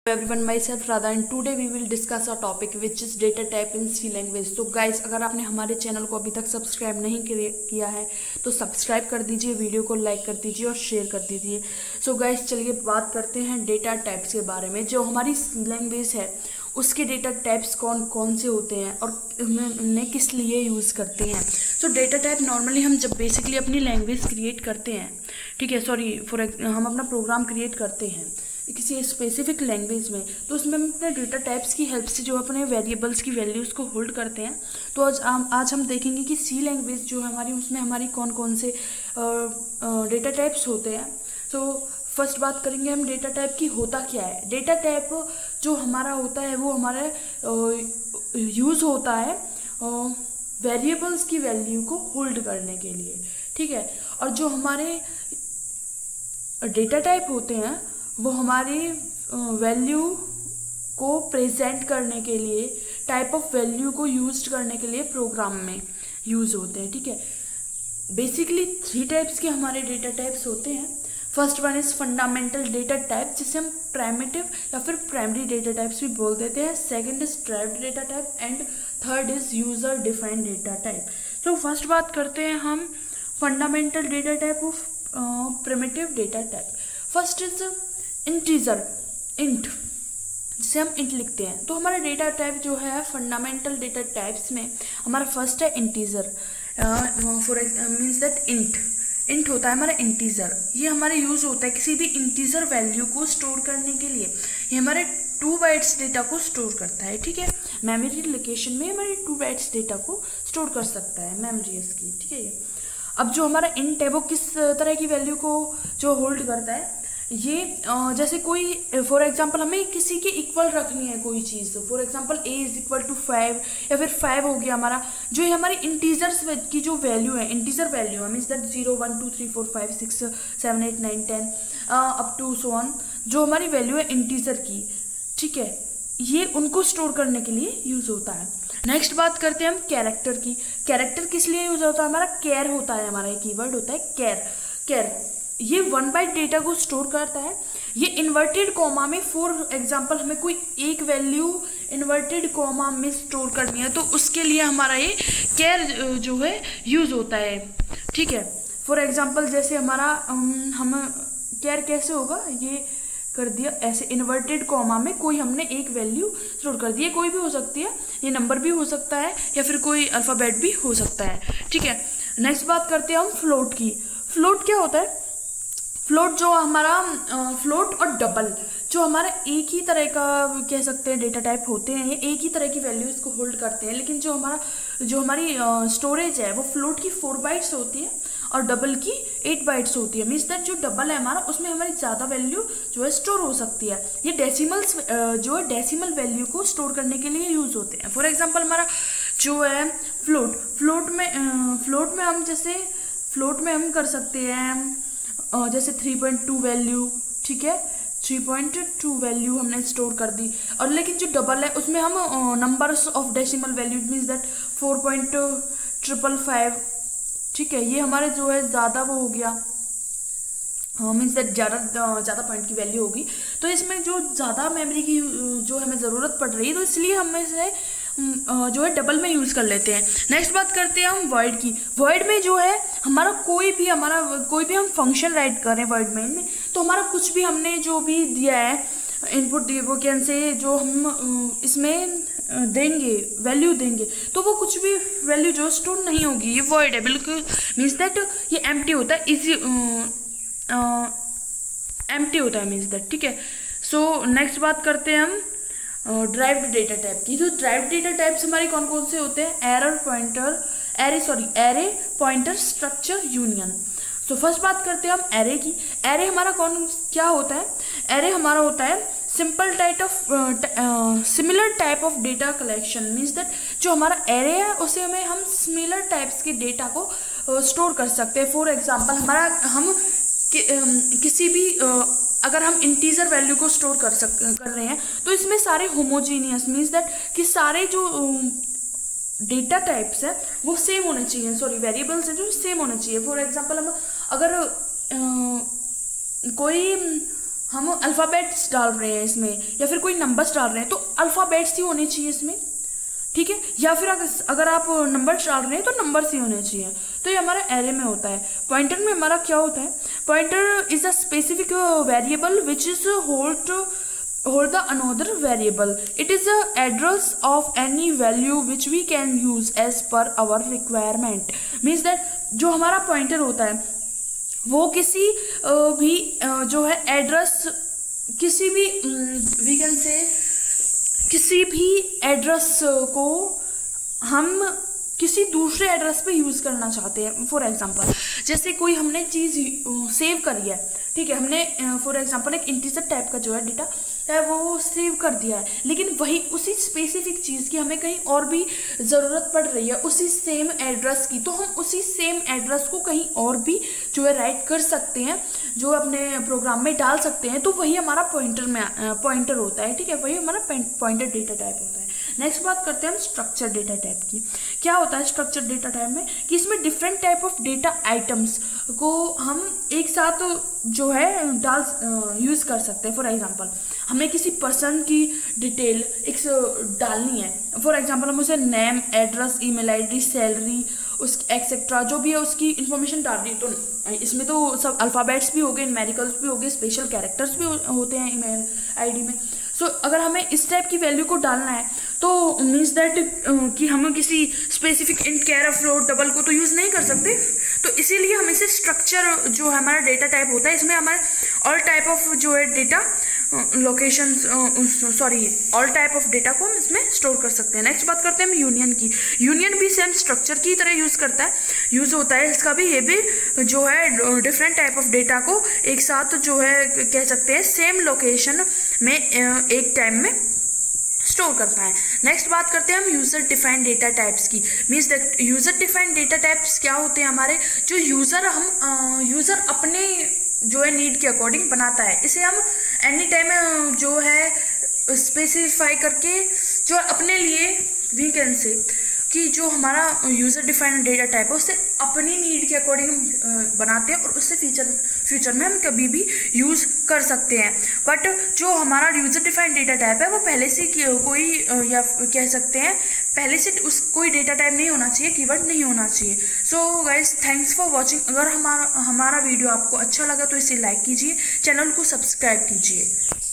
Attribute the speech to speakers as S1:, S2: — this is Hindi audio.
S1: Everyone, myself Radha and today we will discuss a topic which is data type in C language। तो गाइस, अगर आपने हमारे चैनल को अभी तक सब्सक्राइब नहीं किया है तो सब्सक्राइब कर दीजिए, वीडियो को लाइक कर दीजिए और शेयर कर दीजिए। सो गाइस, चलिए बात करते हैं डेटा टाइप्स के बारे में। जो हमारी C लैंग्वेज है उसके डेटा टाइप्स कौन कौन से होते हैं और उन्हें किस लिए यूज़ करते हैं। सो डेटा टाइप नॉर्मली हम जब बेसिकली अपनी लैंग्वेज क्रिएट करते हैं, ठीक है, हम अपना प्रोग्राम क्रिएट करते हैं किसी स्पेसिफिक लैंग्वेज में, तो उसमें हम अपने डेटा टाइप्स की हेल्प से जो अपने वेरिएबल्स की वैल्यूज़ को होल्ड करते हैं। तो आज हम देखेंगे कि सी लैंग्वेज जो है हमारी, उसमें हमारी कौन कौन से डेटा टाइप्स होते हैं। तो फर्स्ट बात करेंगे हम डेटा टाइप की होता क्या है। डेटा टाइप जो हमारा होता है वो हमारा यूज़ होता है वेरिएबल्स की वैल्यू को होल्ड करने के लिए, ठीक है। और जो हमारे डेटा टाइप होते हैं वो हमारी वैल्यू को प्रेजेंट करने के लिए, टाइप ऑफ वैल्यू को यूज करने के लिए प्रोग्राम में यूज़ होते हैं, ठीक है। बेसिकली 3 टाइप्स के हमारे डेटा टाइप्स होते हैं। First one is fundamental data type, जिसे हम प्राइमिटिव या फिर प्राइमरी डेटा टाइप्स भी बोल देते हैं। Second is derived data type and third is user defined data type. तो फर्स्ट बात करते हैं हम fundamental data type of primitive data type. First is integer, int, जिसे हम इंट लिखते हैं। तो हमारा डेटा टाइप जो है फंडामेंटल डेटा टाइप्स में हमारा फर्स्ट है integer. For means that int होता है हमारा इंटीजर। ये हमारा यूज़ होता है किसी भी इंटीजर वैल्यू को स्टोर करने के लिए। ये हमारे 2 बाइट्स डेटा को स्टोर करता है, ठीक है। मेमोरी लोकेशन में हमारे 2 बाइट्स डेटा को स्टोर कर सकता है मेमोरी इसकी, ठीक है। ये अब जो हमारा इंट है वो किस तरह की वैल्यू को जो होल्ड करता है, ये जैसे कोई फॉर एग्जांपल हमें किसी के इक्वल रखनी है कोई चीज़, for example a is equal to 5 या फिर 5 हो गया हमारा। जो ये हमारी इंटीजर्स की जो वैल्यू है, इंटीजर वैल्यू है, means that 0 1 2 3 4 5 6 7 8 9 10 up to so on, जो हमारी वैल्यू है इंटीजर की, ठीक है, ये उनको स्टोर करने के लिए यूज़ होता है। नेक्स्ट बात करते हैं हम कैरेक्टर की। कैरेक्टर किस लिए यूज़ होता है, हमारा कैर होता है, हमारा एक कीवर्ड होता है कैर। ये 1 बाइट डेटा को स्टोर करता है। ये इन्वर्टेड कॉमा में, फॉर एग्जांपल हमें कोई एक वैल्यू इन्वर्टेड कॉमा में स्टोर करनी है तो उसके लिए हमारा ये कैर जो है यूज़ होता है, ठीक है। फॉर एग्जांपल जैसे हमारा हम कैर कैसे होगा, ये कर दिया ऐसे इन्वर्टेड कॉमा में कोई हमने एक वैल्यू स्टोर कर दी है, कोई भी हो सकती है, ये नंबर भी हो सकता है या फिर कोई अल्फ़ाबेट भी हो सकता है, ठीक है। नेक्स्ट बात करते हैं हम फ्लोट की। फ्लोट क्या होता है, फ्लोट जो हमारा फ्लोट और डबल जो हमारा एक ही तरह का कह सकते हैं डेटा टाइप होते हैं, ये एक ही तरह की वैल्यूज़ को होल्ड करते हैं। लेकिन जो हमारी स्टोरेज है वो फ्लोट की 4 बाइट्स होती है और डबल की 8 बाइट्स होती है। मीन्स दैट जो डबल है हमारा उसमें हमारी ज़्यादा वैल्यू जो है स्टोर हो सकती है। ये डेसिमल्स जो है डेसिमल वैल्यू को स्टोर करने के लिए यूज़ होते हैं। फॉर एग्जाम्पल हमारा जो है फ्लोट में हम कर सकते हैं जैसे 3.2 वैल्यू, ठीक है, 3.2 वैल्यू हमने स्टोर कर दी। और लेकिन जो डबल है उसमें हम numbers of decimal value, means that 4.555, ठीक है, ये हमारे जो है ज़्यादा वो हो गया, मीन्स दैट ज़्यादा पॉइंट की वैल्यू होगी। तो इसमें जो ज़्यादा मेमोरी की जो हमें ज़रूरत पड़ रही है तो इसलिए हम इसे जो है डबल में यूज़ कर लेते हैं। नेक्स्ट बात करते हैं हम वर्ड की। वर्ड में जो है हमारा कोई भी हम फंक्शन राइट करें वर्ड में तो हमारा कुछ भी हमने जो भी दिया है इनपुट दिए वो कैन से जो हम इसमें देंगे वैल्यू देंगे तो वो कुछ भी वैल्यू जो स्टोर नहीं होगी। ये वर्ड है बिल्कुल, मीन्स दैट ये एम्प्टी होता है, एम्प्टी होता है, मीन्स दैट, ठीक है। सो नेक्स्ट बात करते हैं हम ड्राइव्ड डेटा टाइप की। तो ड्राइव्ड डेटा टाइप्स हमारे कौन कौन से होते हैं, एरे पॉइंटर स्ट्रक्चर यूनियन। तो फर्स्ट बात करते हैं हम एरे की। एरे हमारा क्या होता है, एरे हमारा होता है similar type of data collection. Means that जो हमारा एरे है उसे हम सिमिलर टाइप्स के डेटा को स्टोर कर सकते हैं। फॉर एग्जाम्पल हम किसी भी अगर हम इंटीजर वैल्यू को स्टोर कर रहे हैं तो इसमें सारे होमोजीनियस, मीन्स दैट कि सारे जो डेटा टाइप्स है वो सेम होने चाहिए, वेरिएबल्स हैं जो सेम होने चाहिए। फॉर एग्जांपल हम अगर कोई हम अल्फ़ाबेट्स डाल रहे हैं इसमें या फिर कोई नंबर्स डाल रहे हैं तो अल्फ़ाबेट्स ही होने चाहिए इसमें, ठीक है। या फिर अगर आप नंबर्स डाल रहे हैं तो नंबर्स ही होने चाहिए। तो ये हमारा एरे में होता है। पॉइंटर में हमारा क्या होता है, pointer is a specific variable which is hold the another variable. It is the address of any value which we can use as per our requirement. Means that जो हमारा पॉइंटर होता है वो किसी भी जो है एड्रेस, किसी भी वी कैन से किसी भी एड्रेस को हम किसी दूसरे एड्रेस पे यूज़ करना चाहते हैं। फॉर एग्जांपल जैसे कोई हमने चीज़ सेव करी है, ठीक है, हमने फॉर एग्जांपल एक इंटीजर टाइप का जो है डेटा है वो सेव कर दिया है, लेकिन वही उसी स्पेसिफिक चीज़ की हमें कहीं और भी ज़रूरत पड़ रही है उसी सेम एड्रेस की, तो हम उसी सेम एड्रेस को कहीं और भी जो है राइट कर सकते हैं, जो अपने प्रोग्राम में डाल सकते हैं। तो वही हमारा पॉइंटर होता है, ठीक है, वही हमारा पॉइंटर डेटा टाइप होता है। नेक्स्ट बात करते हैं हम स्ट्रक्चर डेटा टाइप की। क्या होता है स्ट्रक्चर डेटा टाइप में कि इसमें different type of data items को हम एक साथ जो है यूज़ कर सकते हैं। फॉर एग्जांपल हमें किसी पर्सन की डिटेल एक डालनी है, फॉर एग्जांपल हम उसे name, address, email ID, salary, उस एक्सेट्रा जो भी है उसकी इन्फॉर्मेशन डाल रही है। तो इसमें तो सब अल्फ़ाबेट्स भी हो गए, न्यूमेरिकल्स भी हो गए, स्पेशल कैरेक्टर्स भी होते हैं ईमेल आईडी में। सो अगर हमें इस टाइप की वैल्यू को डालना है तो मीन्स दैट कि हम किसी स्पेसिफिक इंट, कैर, फ्लोट, डबल को तो यूज़ नहीं कर सकते। तो इसीलिए हम इसे स्ट्रक्चर जो हमारा डेटा टाइप होता है इसमें हमारे ऑल टाइप ऑफ जो है data location all type of data को हम इसमें स्टोर कर सकते हैं। नेक्स्ट बात करते हैं हम यूनियन की। यूनियन भी सेम स्ट्रक्चर की तरह यूज़ होता है। इसका भी ये भी जो है डिफरेंट टाइप ऑफ डेटा को एक साथ जो है कह सकते हैं सेम लोकेशन में एक टाइम में स्टोर करता है। नेक्स्ट बात करते हैं हम यूज़र डिफाइंड डेटा टाइप्स की। Means that user defined data types क्या होते हैं, हमारे जो यूज़र अपने जो है नीड के अकॉर्डिंग बनाता है। इसे हम एनी टाइम जो है स्पेसिफाई करके जो अपने लिए वी कैन से कि जो हमारा यूज़र डिफाइंड डेटा टाइप है उससे अपनी नीड के अकॉर्डिंग बनाते हैं और उससे फ्यूचर में हम कभी भी यूज़ कर सकते हैं। बट जो हमारा यूज़र डिफाइंड डेटा टाइप है वो पहले से कोई या कह सकते हैं पहले से कोई डेटा टाइप नहीं होना चाहिए, कीवर्ड नहीं होना चाहिए। So guys thanks for watching. अगर हमारा वीडियो आपको अच्छा लगा तो इसे लाइक कीजिए, चैनल को सब्सक्राइब कीजिए।